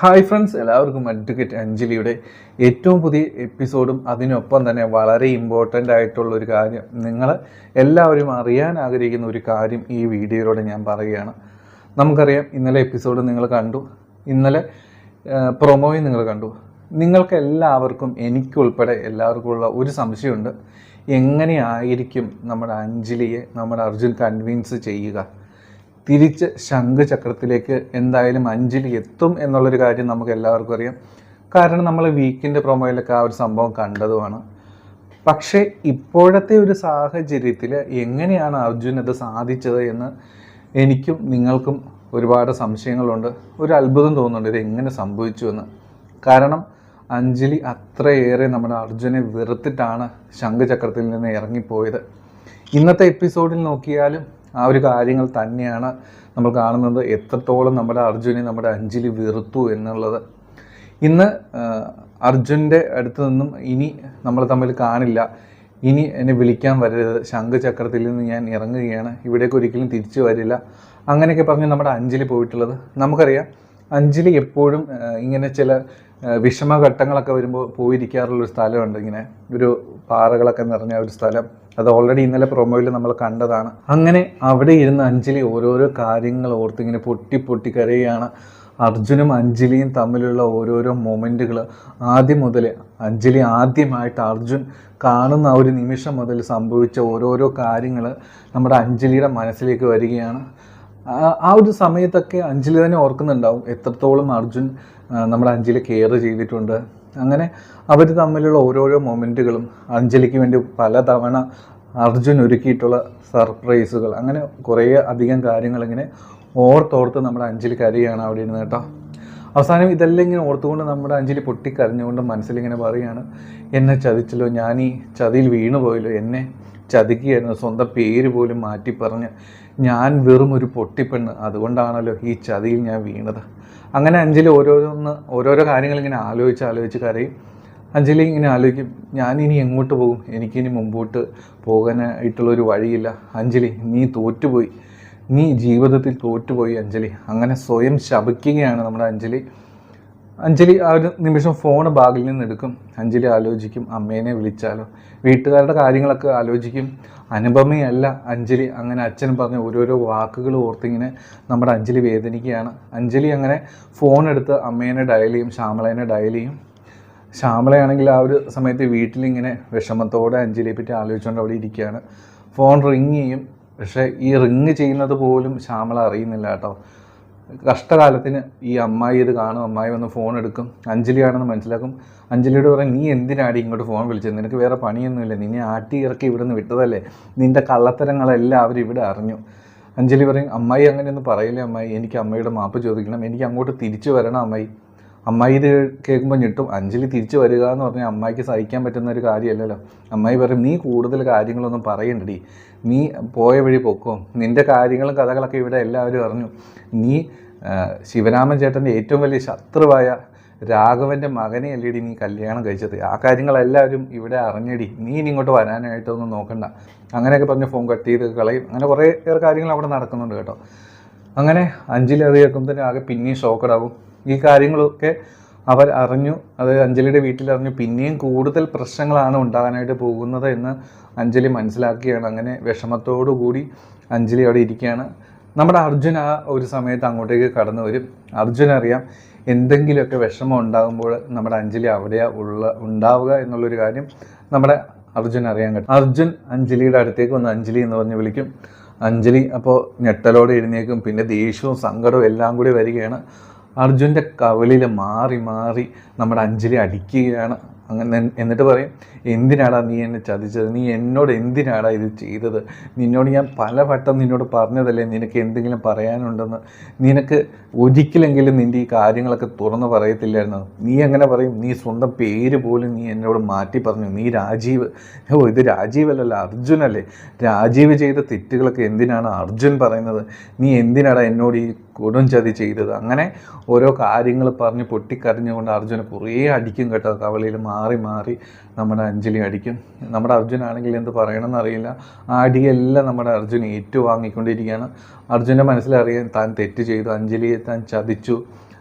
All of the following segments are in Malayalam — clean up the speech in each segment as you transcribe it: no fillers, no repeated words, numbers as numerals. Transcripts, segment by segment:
ഹായ് ഫ്രണ്ട്സ്, എല്ലാവർക്കും അഡ്വക്കേറ്റ് അഞ്ജലിയുടെ ഏറ്റവും പുതിയ എപ്പിസോഡും അതിനൊപ്പം തന്നെ വളരെ ഇമ്പോർട്ടൻ്റ് ആയിട്ടുള്ള ഒരു കാര്യം, നിങ്ങൾ എല്ലാവരും അറിയാൻ ആഗ്രഹിക്കുന്ന ഒരു കാര്യം ഈ വീഡിയോയിലൂടെ ഞാൻ പറയുകയാണ്. നമുക്കറിയാം, ഇന്നലെ എപ്പിസോഡ് നിങ്ങൾ കണ്ടു, ഇന്നലെ പ്രൊമോയും നിങ്ങൾ കണ്ടു. നിങ്ങൾക്ക് എല്ലാവർക്കും, എനിക്കുൾപ്പെടെ എല്ലാവർക്കും ഉള്ള ഒരു സംശയമുണ്ട്. എങ്ങനെയായിരിക്കും നമ്മുടെ അഞ്ജലിയെ നമ്മുടെ അർജുൻ കൺവിൻസ് ചെയ്യുക? തിരിച്ച് ശംഖുചക്രത്തിലേക്ക് എന്തായാലും അഞ്ജലി എത്തും എന്നുള്ളൊരു കാര്യം നമുക്ക് എല്ലാവർക്കും അറിയാം. കാരണം നമ്മൾ വീക്കിൻ്റെ പ്രൊമോയിലൊക്കെ ആ ഒരു സംഭവം കണ്ടതുമാണ്. പക്ഷേ ഇപ്പോഴത്തെ ഒരു സാഹചര്യത്തിൽ എങ്ങനെയാണ് അർജുൻ അത് സാധിച്ചത് എന്ന് എനിക്കും നിങ്ങൾക്കും ഒരുപാട് സംശയങ്ങളുണ്ട്. ഒരു അത്ഭുതം തോന്നുന്നുണ്ട് ഇത് എങ്ങനെ സംഭവിച്ചു എന്ന്. കാരണം അഞ്ജലി അത്രയേറെ നമ്മുടെ അർജുനെ വെറുത്തിട്ടാണ് ശംഖുചക്രത്തിൽ നിന്ന് ഇറങ്ങിപ്പോയത്. ഇന്നത്തെ എപ്പിസോഡിൽ നോക്കിയാലും ആ ഒരു കാര്യങ്ങൾ തന്നെയാണ് നമ്മൾ കാണുന്നത്. എത്രത്തോളം നമ്മുടെ അർജുനെ നമ്മുടെ അഞ്ജലി വെറുത്തു എന്നുള്ളത്. ഇന്ന് അർജുൻ്റെ അടുത്ത് നിന്നും ഇനി നമ്മൾ തമ്മിൽ കാണില്ല, ഇനി എന്നെ വിളിക്കാൻ വരരുത്, ശംഖുചക്രത്തിൽ നിന്ന് ഞാൻ ഇറങ്ങുകയാണ്, ഇവിടേക്ക് ഒരിക്കലും തിരിച്ചു വരില്ല, അങ്ങനെയൊക്കെ പറഞ്ഞ് നമ്മുടെ അഞ്ജലി പോയിട്ടുള്ളത്. നമുക്കറിയാം, അഞ്ജലി എപ്പോഴും ഇങ്ങനെ ചില വിഷമഘട്ടങ്ങളൊക്കെ വരുമ്പോൾ പോയിരിക്കാറുള്ളൊരു സ്ഥലമുണ്ട്, ഇങ്ങനെ ഒരു പാറകളൊക്കെ നിറഞ്ഞ ഒരു സ്ഥലം. അത് ഓൾറെഡി ഇന്നലെ പ്രൊമോയിൽ നമ്മൾ കണ്ടതാണ്. അങ്ങനെ അവിടെ ഇരുന്ന് അഞ്ജലി ഓരോരോ കാര്യങ്ങൾ ഓർത്തിങ്ങനെ പൊട്ടി പൊട്ടി കരയുകയാണ്. അർജുനും അഞ്ജലിയും തമ്മിലുള്ള ഓരോരോ മൊമെൻറ്റുകൾ ആദ്യം മുതൽ അഞ്ജലി ആദ്യമായിട്ട് അർജുൻ കാണുന്ന ആ ഒരു നിമിഷം മുതൽ സംഭവിച്ച ഓരോരോ കാര്യങ്ങൾ നമ്മുടെ അഞ്ജലിയുടെ മനസ്സിലേക്ക് വരികയാണ്. ആ ഒരു സമയത്തൊക്കെ അഞ്ജലി തന്നെ ഓർക്കുന്നുണ്ടാവും എത്രത്തോളം അർജുൻ നമ്മുടെ അഞ്ജലി കെയർ ചെയ്തിട്ടുണ്ട്. അങ്ങനെ അവർ തമ്മിലുള്ള ഓരോരോ മൊമെൻറ്റുകളും അഞ്ജലിക്ക് വേണ്ടി പലതവണ അർജുൻ ഒരുക്കിയിട്ടുള്ള സർപ്രൈസുകൾ, അങ്ങനെ കുറേ അധികം കാര്യങ്ങളിങ്ങനെ ഓർത്തോർത്ത് നമ്മുടെ അഞ്ജലി കരയാണ് അവിടെ ഇരുന്ന് കേട്ടോ. അവസാനം ഇതെല്ലാം ഇങ്ങനെ ഓർത്തുകൊണ്ട് നമ്മുടെ അഞ്ജലി പൊട്ടിക്കരഞ്ഞുകൊണ്ട് മനസ്സിലിങ്ങനെ പറയുകയാണ്, എന്നെ ചതിച്ചല്ലോ, ഞാൻ ഈ ചതിയിൽ വീണു പോയല്ലോ, എന്നെ ചതിക്കുകയായിരുന്നു, സ്വന്തം പേര് പോലും മാറ്റി പറഞ്ഞ് ഞാൻ വെറും ഒരു പൊട്ടിപ്പെണ്ണ്, അതുകൊണ്ടാണല്ലോ ഈ ചതിയിൽ ഞാൻ വീണത്. അങ്ങനെ അഞ്ജലി ഓരോരോ കാര്യങ്ങളിങ്ങനെ ആലോചിച്ച് കരയും. അഞ്ജലി ഇങ്ങനെ ആലോചിക്കും, ഞാനിനി എങ്ങോട്ട് പോകും, എനിക്കിനി മുമ്പോട്ട് പോകാനായിട്ടുള്ളൊരു വഴിയില്ല. അഞ്ജലി, നീ തോറ്റുപോയി, നീ ജീവിതത്തിൽ തോറ്റുപോയി അഞ്ജലി. അങ്ങനെ സ്വയം ശപിക്കുകയാണ് നമ്മുടെ അഞ്ജലി. ആ ഒരു നിമിഷം ഫോൺ ബാഗിൽ നിന്ന് എടുക്കും. അഞ്ജലി ആലോചിക്കും, അമ്മേനെ വിളിച്ചാലോ, വീട്ടുകാരുടെ കാര്യങ്ങളൊക്കെ ആലോചിക്കും. അനുപമയല്ല അഞ്ജലി. അങ്ങനെ അച്ഛൻ പറഞ്ഞ ഓരോരോ വാക്കുകൾ ഓർത്തിങ്ങനെ നമ്മുടെ അഞ്ജലി വേദനിക്കുകയാണ്. അഞ്ജലി അങ്ങനെ ഫോൺ എടുത്ത് അമ്മേനെ ഡയൽ ചെയ്യും, ശ്യാമളേനെ ഡയൽ ചെയ്യും. ശ്യാമളയാണെങ്കിൽ ആ ഒരു സമയത്ത് വീട്ടിലിങ്ങനെ വിഷമത്തോടെ അഞ്ജലിയെ പറ്റി ആലോചിച്ചുകൊണ്ട് അവിടെ ഇരിക്കുകയാണ്. ഫോൺ റിങ് ചെയ്യും. പക്ഷേ ഈ റിങ് ചെയ്യുന്നത് പോലും ശ്യാമള അറിയുന്നില്ല കേട്ടോ. കഷ്ടകാലത്തിന് ഈ അമ്മായി ഇത് കാണും. അമ്മായി വന്ന് ഫോൺ എടുക്കും, അഞ്ജലിയാണെന്ന് മനസ്സിലാക്കും. അഞ്ജലിയോട് പറയും, നീ എന്തിനാടി ഇങ്ങോട്ട് ഫോൺ വിളിച്ചത്, നിനക്ക് വേറെ പണിയൊന്നുമില്ല, നിന്നെ ആട്ടി ഇറക്കി ഇവിടെ നിന്ന് വിട്ടതല്ലേ, നിൻ്റെ കള്ളത്തരങ്ങളെല്ലാം അവരിവിടെ അറിഞ്ഞു. അഞ്ജലി പറയും, അമ്മായി അങ്ങനെയൊന്നും പറയില്ലേ അമ്മായി, എനിക്ക് അമ്മയുടെ മാപ്പ് ചോദിക്കണം, എനിക്ക് അങ്ങോട്ട് തിരിച്ചു വരണം അമ്മായി. അമ്മായി ഇത് കേൾക്കുമ്പോൾ ഞെട്ടും. അഞ്ജലി തിരിച്ചു വരിക എന്ന് പറഞ്ഞാൽ അമ്മായിക്ക് സഹിക്കാൻ പറ്റുന്ന ഒരു കാര്യമല്ലല്ലോ. അമ്മായി പറയും, നീ കൂടുതൽ കാര്യങ്ങളൊന്നും പറയണ്ടടി, നീ പോയ വഴി പൊക്കോ, നിൻ്റെ കാര്യങ്ങളും കഥകളൊക്കെ ഇവിടെ എല്ലാവരും അറിഞ്ഞു. നീ ശിവരാമൻ ചേട്ടൻ്റെ ഏറ്റവും വലിയ ശത്രുവായ രാഘവൻ്റെ മകനെ അല്ലേടി നീ കല്യാണം കഴിച്ചത്, ആ കാര്യങ്ങളെല്ലാവരും ഇവിടെ അറിഞ്ഞടി, നീ ഇനി ഇങ്ങോട്ട് വരാനായിട്ടൊന്നും നോക്കണ്ട. അങ്ങനെയൊക്കെ പറഞ്ഞ് ഫോൺ കട്ട് ചെയ്ത് കളയും. അങ്ങനെ കുറേ കാര്യങ്ങൾ അവിടെ നടക്കുന്നുണ്ട് കേട്ടോ. അങ്ങനെ അഞ്ജലി അത് കേൾക്കുമ്പോൾ ആകെ പിന്നെയും ഷോക്കഡാകും. ഈ കാര്യങ്ങളൊക്കെ അവർ അറിഞ്ഞു, അത് അഞ്ജലിയുടെ വീട്ടിലറിഞ്ഞു. പിന്നെയും കൂടുതൽ പ്രശ്നങ്ങളാണ് ഉണ്ടാകാനായിട്ട് പോകുന്നത് എന്ന് അഞ്ജലി മനസ്സിലാക്കിയാണ്. അങ്ങനെ വിഷമത്തോടു കൂടി അഞ്ജലി അവിടെ ഇരിക്കുകയാണ്. നമ്മുടെ അർജുൻ ആ ഒരു സമയത്ത് അങ്ങോട്ടേക്ക് കടന്നു വരും. അർജുനറിയാം എന്തെങ്കിലുമൊക്കെ വിഷമം ഉണ്ടാകുമ്പോൾ നമ്മുടെ അഞ്ജലി അവിടെയാണ് ഉണ്ടാവുക എന്നുള്ളൊരു കാര്യം നമ്മുടെ അർജുൻ അറിയാൻ കഴിയും. അർജുൻ അഞ്ജലിയുടെ അടുത്തേക്ക് വന്ന് അഞ്ജലി എന്ന് പറഞ്ഞ് വിളിക്കും. അഞ്ജലി അപ്പോൾ ഞെട്ടലോടെ എഴുന്നേക്കും. പിന്നെ ദേഷ്യവും സങ്കടവും എല്ലാം കൂടി വരികയാണ്. അർജുൻ്റെ കവിളിൽ മാറി മാറി നമ്മുടെ അഞ്ജലി അടിക്കുകയാണ്. അങ്ങനെ എന്നിട്ട് പറയും, എന്തിനാടാ നീ എന്നെ ചതിച്ചത്, നീ എന്നോട് എന്തിനാടാ ഇത് ചെയ്തത്, നിന്നോട് ഞാൻ പലവട്ടം നിന്നോട് പറഞ്ഞതല്ലേ നിനക്ക് എന്തെങ്കിലും പറയാനുണ്ടെന്ന്, നിനക്ക് ഒരിക്കലെങ്കിലും നിൻ്റെ ഈ കാര്യങ്ങളൊക്കെ തുറന്ന് പറയത്തില്ലായിരുന്നു, നീ എങ്ങനെ പറയും, നീ സ്വന്തം പേര് പോലും നീ എന്നോട് മാറ്റി പറഞ്ഞു, നീ രാജീവ്, ഇത് രാജീവല്ലല്ലോ അർജുനല്ലേ, രാജീവ് ചെയ്ത തെറ്റുകളൊക്കെ എന്തിനാണ് അർജുൻ പറയുന്നത്, നീ എന്തിനാടാ എന്നോട് ഈ കൊടും ചതി ചെയ്തത്. അങ്ങനെ ഓരോ കാര്യങ്ങൾ പറഞ്ഞ് പൊട്ടിക്കരഞ്ഞുകൊണ്ട് അർജുനെ കുറേ അടിക്കും കേട്ടോ. കവളിൽ മാറി മാറി നമ്മുടെ അഞ്ജലി അടിക്കും. നമ്മുടെ അർജുനാണെങ്കിൽ എന്ത് പറയണമെന്ന് അറിയില്ല. ആ അടിയെല്ലാം നമ്മുടെ അർജുൻ ഏറ്റുവാങ്ങിക്കൊണ്ടിരിക്കുകയാണ്. അർജുൻ്റെ മനസ്സിലറിയാൻ താൻ തെറ്റ് ചെയ്തു, അഞ്ജലിയെ താൻ ചതിച്ചു,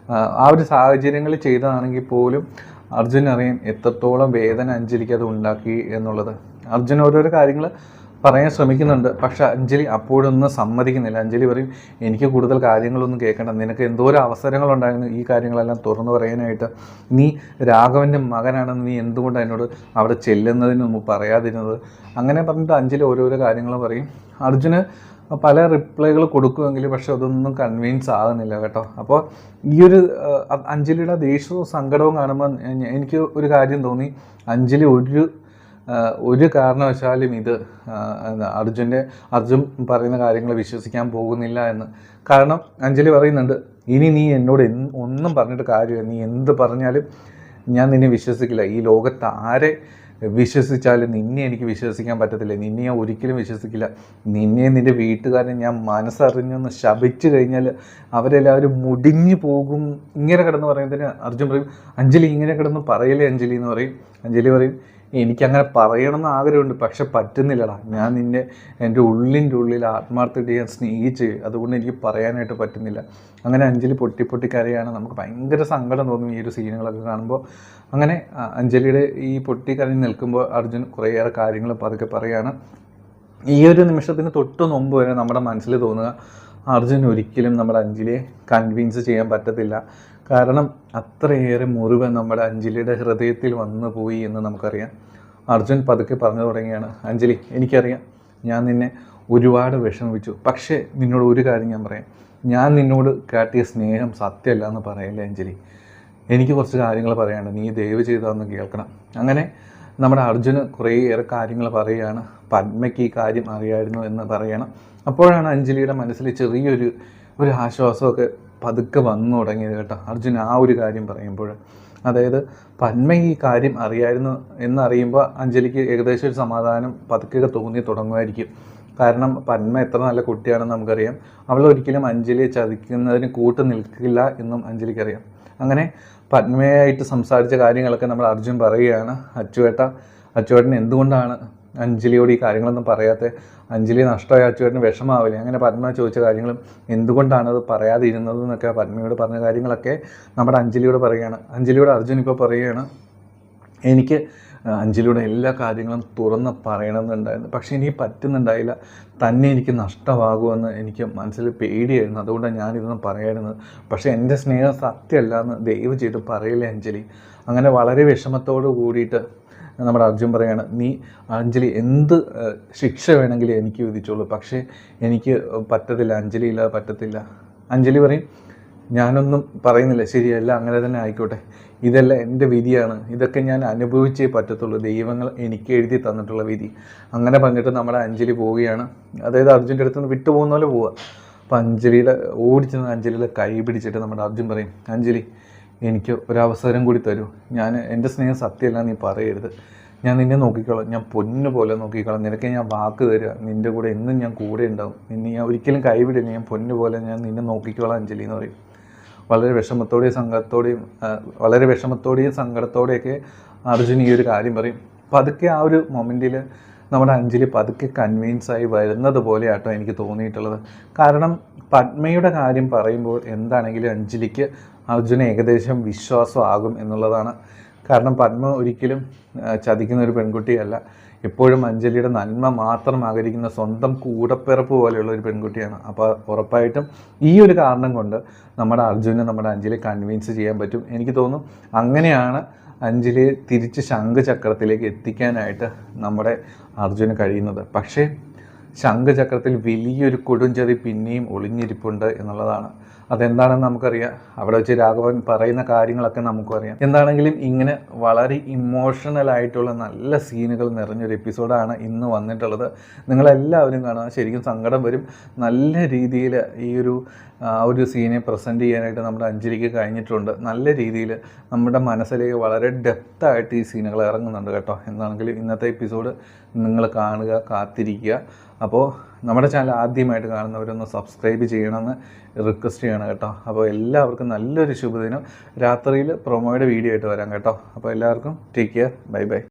ആ ഒരു സാഹചര്യങ്ങളിൽ ചെയ്തതാണെങ്കിൽ പോലും അർജുനറിയാം എത്രത്തോളം വേദന അഞ്ജലിക്ക് അത് ഉണ്ടാക്കി എന്നുള്ളത്. അർജുൻ ഓരോരോ കാര്യങ്ങൾ പറയാൻ ശ്രമിക്കുന്നുണ്ട്, പക്ഷെ അഞ്ജലി അപ്പോഴൊന്നും സമ്മതിക്കുന്നില്ല. അഞ്ജലി പറയും, എനിക്ക് കൂടുതൽ കാര്യങ്ങളൊന്നും കേൾക്കണ്ട, നിനക്ക് എന്തോരം അവസരങ്ങളുണ്ടായിരുന്നു ഈ കാര്യങ്ങളെല്ലാം തുറന്നു പറയാനായിട്ട്. നീ രാഘവൻ്റെ മകനാണെന്ന് നീ എന്തുകൊണ്ട് എന്നോട് അവിടെ ചെല്ലുന്നതിന് മുമ്പ് പറയാതിരുന്നത്? അങ്ങനെ പറഞ്ഞിട്ട് അഞ്ജലി ഓരോരോ കാര്യങ്ങൾ പറയും. അർജുന് പല റിപ്ലൈകൾ കൊടുക്കുമെങ്കിലും പക്ഷെ അതൊന്നും കൺവിൻസ് ആകുന്നില്ല കേട്ടോ. അപ്പോൾ ഈ ഒരു അഞ്ജലിയുടെ ദേഷ്യവും സങ്കടവും കാണുമ്പോൾ എനിക്ക് ഒരു കാര്യം തോന്നി, അഞ്ജലി ഒരു കാരണവശാലും ഇത് അർജുൻ പറയുന്ന കാര്യങ്ങൾ വിശ്വസിക്കാൻ പോകുന്നില്ല എന്ന്. കാരണം അഞ്ജലി പറയുന്നുണ്ട്, ഇനി നീ എന്നോട് ഒന്നും പറഞ്ഞിട്ട് കാര്യമില്ല, നീ എന്ത് പറഞ്ഞാലും ഞാൻ നിന്നെ വിശ്വസിക്കില്ല. ഈ ലോകത്ത് ആരെ വിശ്വസിച്ചാലും നിന്നെ എനിക്ക് വിശ്വസിക്കാൻ പറ്റത്തില്ല, നിന്നെ ഞാൻ ഒരിക്കലും വിശ്വസിക്കില്ല. നിന്നെ നിൻ്റെ വീട്ടുകാരനെ ഞാൻ മനസ്സറിഞ്ഞൊന്ന് ശപിച്ചു കഴിഞ്ഞാൽ അവരെല്ലാവരും മുടിഞ്ഞു പോകും. ഇങ്ങനെ കിടന്ന് പറയുന്നതിന് അർജുൻ പറയും, അഞ്ജലി ഇങ്ങനെ കിടന്ന് പറയലേ അഞ്ജലി എന്ന് പറയും. അഞ്ജലി പറയും, എനിക്കങ്ങനെ പറയണമെന്ന് ആഗ്രഹമുണ്ട്, പക്ഷെ പറ്റുന്നില്ലടാ. ഞാൻ നിന്നെ എൻ്റെ ഉള്ളിൻ്റെ ഉള്ളിൽ ആത്മാർത്ഥമായിട്ട് ഞാൻ സ്നേഹിച്ച്, അതുകൊണ്ട് എനിക്ക് പറയാനായിട്ട് പറ്റുന്നില്ല. അങ്ങനെ അഞ്ജലി പൊട്ടി കരയാണ്. നമുക്ക് ഭയങ്കര സങ്കടം തോന്നും ഈ ഒരു സീനുകളൊക്കെ കാണുമ്പോൾ. അങ്ങനെ അഞ്ജലിയുടെ ഈ പൊട്ടിക്കരഞ്ഞ് നിൽക്കുമ്പോൾ അർജുൻ കുറേയേറെ കാര്യങ്ങൾ പതുക്കെ പറയുകയാണ്. ഈ ഒരു നിമിഷത്തിന് തൊട്ട് മുമ്പ് വരെ നമ്മുടെ മനസ്സിൽ തോന്നുക, അർജുൻ ഒരിക്കലും നമ്മുടെ അഞ്ജലിയെ കൺവിൻസ് ചെയ്യാൻ പറ്റത്തില്ല. കാരണം അത്രയേറെ മുറിവ് നമ്മുടെ അഞ്ജലിയുടെ ഹൃദയത്തിൽ വന്നു പോയി എന്ന് നമുക്കറിയാം. അർജുൻ പതുക്കെ പറഞ്ഞു തുടങ്ങിയാണ്, അഞ്ജലി എനിക്കറിയാം ഞാൻ നിന്നെ ഒരുപാട് വിഷമിപ്പിച്ചു, പക്ഷേ നിന്നോട് ഒരു കാര്യം ഞാൻ പറയാം, ഞാൻ നിന്നോട് കാട്ടിയ സ്നേഹം സത്യമല്ല എന്ന് പറയല്ലേ അഞ്ജലി. എനിക്ക് കുറച്ച് കാര്യങ്ങൾ പറയാനുണ്ട്, നീ ദയവ് ചെയ്തൊന്ന് കേൾക്കണം. അങ്ങനെ നമ്മുടെ അർജുന് കുറേയേറെ കാര്യങ്ങൾ പറയുകയാണ്. പത്മയ്ക്ക് ഈ കാര്യം അറിയായിരുന്നു എന്ന് പറയണം. അപ്പോഴാണ് അഞ്ജലിയുടെ മനസ്സിൽ ചെറിയൊരു ആശ്വാസമൊക്കെ പതുക്കെ വന്നു തുടങ്ങിയത് കേട്ടോ. അർജുൻ ആ ഒരു കാര്യം പറയുമ്പോൾ, അതായത് പത്മ ഈ കാര്യം അറിയായിരുന്നു എന്നറിയുമ്പോൾ അഞ്ജലിക്ക് ഏകദേശം ഒരു സമാധാനം പതുക്കെ തോന്നി തുടങ്ങുമായിരിക്കും. കാരണം പത്മ എത്ര നല്ല കുട്ടിയാണെന്ന് നമുക്കറിയാം. അവൾ ഒരിക്കലും അഞ്ജലിയെ ചതിക്കുന്നതിന് കൂട്ടു നിൽക്കില്ല എന്നും അഞ്ജലിക്കറിയാം. അങ്ങനെ പത്മയായിട്ട് സംസാരിച്ച കാര്യങ്ങളൊക്കെ നമ്മൾ അർജുൻ പറയുകയാണ്, അച്ചുവേട്ടൻ എന്തുകൊണ്ടാണ് അഞ്ജലിയോട് ഈ കാര്യങ്ങളൊന്നും പറയാത്ത? അഞ്ജലി നഷ്ടമായ അച്ചുവേട്ടന് വിഷമാവില്ലേ? അങ്ങനെ പത്മ ചോദിച്ച കാര്യങ്ങളും എന്തുകൊണ്ടാണത് പറയാതിരുന്നത് എന്നൊക്കെ പത്മയോട് പറഞ്ഞ കാര്യങ്ങളൊക്കെ നമ്മുടെ അഞ്ജലിയോട് പറയുകയാണ്. അഞ്ജലിയോട് അർജുൻ ഇപ്പോൾ പറയുകയാണ്, എനിക്ക് അഞ്ജലിയുടെ എല്ലാ കാര്യങ്ങളും തുറന്ന് പറയണമെന്നുണ്ടായിരുന്നു, പക്ഷേ എനിക്ക് പറ്റുന്നുണ്ടായില്ല. തന്നെ എനിക്ക് നഷ്ടമാകുമെന്ന് എനിക്ക് മനസ്സിൽ പേടിയായിരുന്നു, അതുകൊണ്ടാണ് ഞാനിതൊന്നും പറയായിരുന്നത്. പക്ഷേ എൻ്റെ സ്നേഹം സത്യമല്ല എന്ന് ദയവ് ചെയ്ത് പറയില്ലേ അഞ്ജലി. അങ്ങനെ വളരെ വിഷമത്തോട് കൂടിയിട്ട് നമ്മുടെ അർജുൻ പറയാണ്, നീ അഞ്ജലി എന്ത് ശിക്ഷ വേണമെങ്കിലും എനിക്ക് വിധിച്ചോളൂ, പക്ഷേ എനിക്ക് പറ്റത്തില്ല, അഞ്ജലി ഇല്ലാതെ പറ്റത്തില്ല. അഞ്ജലി പറയും, ഞാനൊന്നും പറയുന്നില്ല, ശരിയല്ല, അങ്ങനെ തന്നെ ആയിക്കോട്ടെ, ഇതെല്ലാം എൻ്റെ വിധിയാണ്, ഇതൊക്കെ ഞാൻ അനുഭവിച്ചേ പറ്റത്തുള്ളൂ, ദൈവങ്ങൾ എനിക്ക് എഴുതി തന്നിട്ടുള്ള വിധി. അങ്ങനെ പറഞ്ഞിട്ട് നമ്മുടെ അഞ്ജലി പോവുകയാണ്. അതായത് അർജുൻ്റെ അടുത്ത് നിന്ന് വിട്ടുപോകുന്ന പോലെ പോവുക. അപ്പോൾ ഓടിച്ചെന്ന് അഞ്ജലിയുടെ കൈ പിടിച്ചിട്ട് നമ്മുടെ അർജുൻ പറയും, അഞ്ജലി എനിക്ക് ഒരവസരം കൂടി തരൂ, എൻ്റെ സ്നേഹം സത്യമല്ല നീ പറയരുത്, ഞാൻ നിന്നെ നോക്കിക്കോളാം, ഞാൻ പൊന്നു പോലെ നോക്കിക്കോളാം, നിനക്ക് ഞാൻ വാക്ക് തരിക, നിൻ്റെ കൂടെ എന്നും ഞാൻ കൂടെ ഉണ്ടാവും, നിന്നെ ഞാൻ ഒരിക്കലും കൈവിടില്ല, ഞാൻ പൊന്നു പോലെ ഞാൻ നിന്നെ നോക്കിക്കോളാം അഞ്ജലി എന്ന് പറയും. വളരെ വിഷമത്തോടെയും സങ്കടത്തോടെയൊക്കെ അർജുൻ ഈ ഒരു കാര്യം പറയും. പതുക്കെ ആ ഒരു മൊമെൻറ്റിൽ നമ്മുടെ അഞ്ജലി പതുക്കെ കൺവിൻസായി വരുന്നത് പോലെ ആട്ടോ എനിക്ക് തോന്നിയിട്ടുള്ളത്. കാരണം പത്മയുടെ കാര്യം പറയുമ്പോൾ എന്താണെങ്കിലും അഞ്ജലിക്ക് അർജുന് ഏകദേശം വിശ്വാസമാകും എന്നുള്ളതാണ്. കാരണം പത്മ ഒരിക്കലും ചതിക്കുന്ന ഒരു പെൺകുട്ടിയല്ല, എപ്പോഴും അഞ്ജലിയുടെ നന്മ മാത്രം ആഗ്രഹിക്കുന്ന സ്വന്തം കൂടപ്പിറപ്പ് പോലെയുള്ള ഒരു പെൺകുട്ടിയാണ്. അപ്പോൾ ഉറപ്പായിട്ടും ഈ ഒരു കാരണം കൊണ്ട് നമ്മുടെ അർജുനെ നമ്മുടെ അഞ്ജലിയെ കൺവിൻസ് ചെയ്യാൻ പറ്റും. എനിക്ക് തോന്നുന്നു അങ്ങനെയാണ് അഞ്ജലിയെ തിരിച്ച് ശംഖുചക്രത്തിലേക്ക് എത്തിക്കാനായിട്ട് നമ്മുടെ അർജുന് കഴിയുന്നത്. പക്ഷേ ശംഖുചക്രത്തിൽ വലിയൊരു കൊടുംചതി പിന്നെയും ഒളിഞ്ഞിരിപ്പുണ്ട് എന്നുള്ളതാണ്. അതെന്താണെന്ന് നമുക്കറിയാം. അവിടെ വെച്ച് രാഘവൻ പറയുന്ന കാര്യങ്ങളൊക്കെ നമുക്കും അറിയാം. എന്താണെങ്കിലും ഇങ്ങനെ വളരെ ഇമോഷണലായിട്ടുള്ള നല്ല സീനുകൾ നിറഞ്ഞൊരു എപ്പിസോഡാണ് ഇന്ന് വന്നിട്ടുള്ളത്. നിങ്ങളെല്ലാവരും കാണുക, ശരിക്കും സങ്കടം വരും. നല്ല രീതിയിൽ ഈ ഒരു സീനെ പ്രസൻറ്റ് ചെയ്യാനായിട്ട് നമ്മുടെ അഞ്ജലിക്ക് കഴിഞ്ഞിട്ടുണ്ട്. നല്ല രീതിയിൽ നമ്മുടെ മനസ്സിലേക്ക് വളരെ ഡെപ്തായിട്ട് ഈ സീനുകൾ ഇറങ്ങുന്നുണ്ട് കേട്ടോ. എന്താണെങ്കിലും ഇന്നത്തെ എപ്പിസോഡ് നിങ്ങൾ കാണുക, കാത്തിരിക്കുക. അപ്പോൾ നമ്മുടെ ചാനൽ ആദ്യമായിട്ട് കാണുന്നവരൊന്ന് സബ്സ്ക്രൈബ് ചെയ്യണമെന്ന് റിക്വസ്റ്റ് ചെയ്യണം കേട്ടോ. അപ്പോൾ എല്ലാവർക്കും നല്ലൊരു ശുഭദിനം. രാത്രിയിൽ പ്രൊമോയുടെ വീഡിയോ ആയിട്ട് വരാം കേട്ടോ. അപ്പോൾ എല്ലാവർക്കും ടേക്ക് കെയർ, ബൈ ബൈ.